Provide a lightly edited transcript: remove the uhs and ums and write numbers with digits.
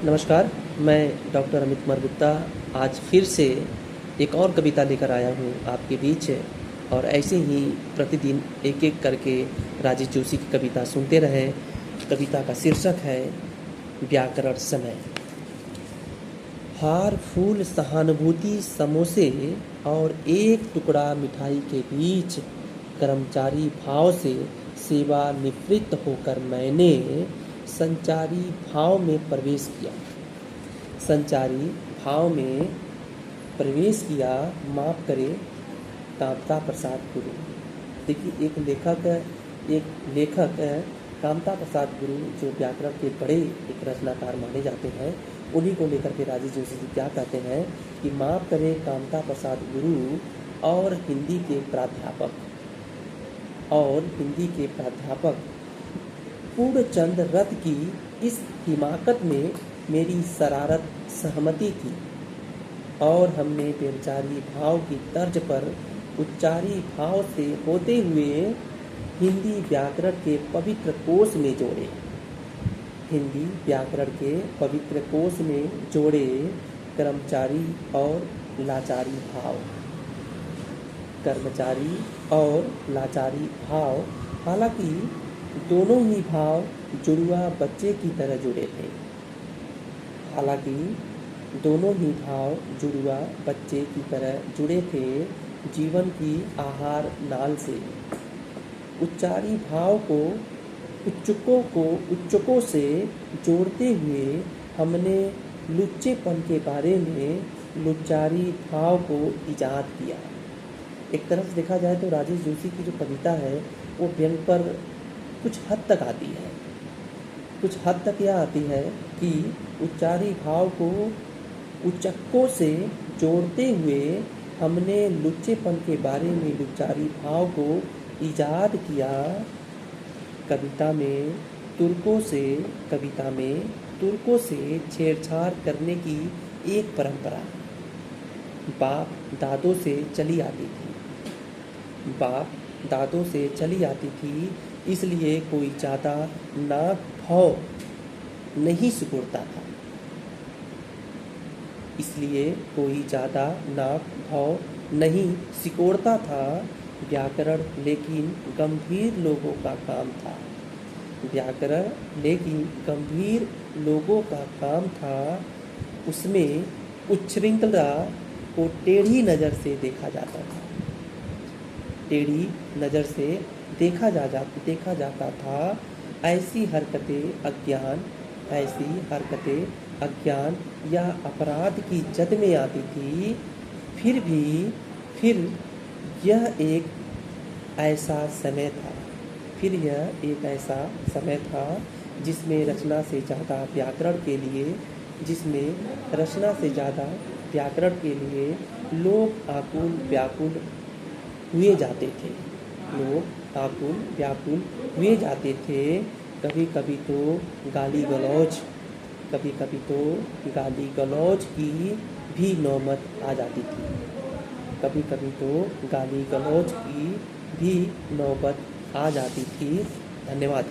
नमस्कार, मैं डॉक्टर अमित कुमार गुप्ता आज फिर से एक और कविता लेकर आया हूँ आपके बीच। और ऐसे ही प्रतिदिन एक एक करके राजेश जोशी की कविता सुनते रहें। कविता का शीर्षक है व्याकरण समय। हार फूल सहानुभूति समोसे और एक टुकड़ा मिठाई के बीच कर्मचारी भाव से सेवानिवृत्त होकर मैंने संचारी भाव में प्रवेश किया। संचारी भाव में प्रवेश किया, माफ करे कामता प्रसाद गुरु। देखिए, एक लेखक कामता प्रसाद गुरु जो व्याकरण के बड़े एक रचनाकार माने जाते हैं, उन्हीं को लेकर के राजेश जोशी जी क्या कहते हैं कि माफ करे कामता प्रसाद गुरु और हिंदी के प्राध्यापक पूर्णचंद रथ की इस हिमाकत में मेरी शरारत सहमति थी और हमने व्यभिचारी भाव की तर्ज पर उच्चारी भाव से होते हुए हिंदी व्याकरण के पवित्र कोश में जोड़े। हिंदी व्याकरण के पवित्र कोश में जोड़े कर्मचारी और लाचारी भाव। कर्मचारी और लाचारी भाव, हालांकि दोनों ही भाव जुड़वा बच्चे की तरह जुड़े थे। जुड़े थे जीवन की आहार नाल से। उच्चारी भाव को उच्चकों से जोड़ते हुए हमने लुच्चेपन के बारे में लुच्चारी भाव को इजाद किया। एक तरफ देखा जाए तो राजेश जोशी की जो कविता है वो व्यंग पर कुछ हद तक आती है। कुछ हद तक यह आती है कि उच्चारी भाव को उच्चकों से जोड़ते हुए हमने लुच्चेपन के बारे में लुच्चारी भाव को इजाद किया। कविता में तुर्कों से छेड़छाड़ करने की एक परंपरा बाप दादों से चली आती थी, इसलिए कोई ज़्यादा नाक भाव नहीं सिकोड़ता था। व्याकरण लेकिन गंभीर लोगों का काम था। उसमें उच्छृंखलता को टेढ़ी नज़र से देखा जाता था। ऐसी हरकतें अज्ञान या अपराध की जद में आती थी। फिर यह एक ऐसा समय था जिसमें रचना से ज़्यादा व्याकरण के लिए लोग आकुल व्याकुल हुए जाते थे। कभी कभी तो गाली गलौज की भी नौबत आ जाती थी। धन्यवाद।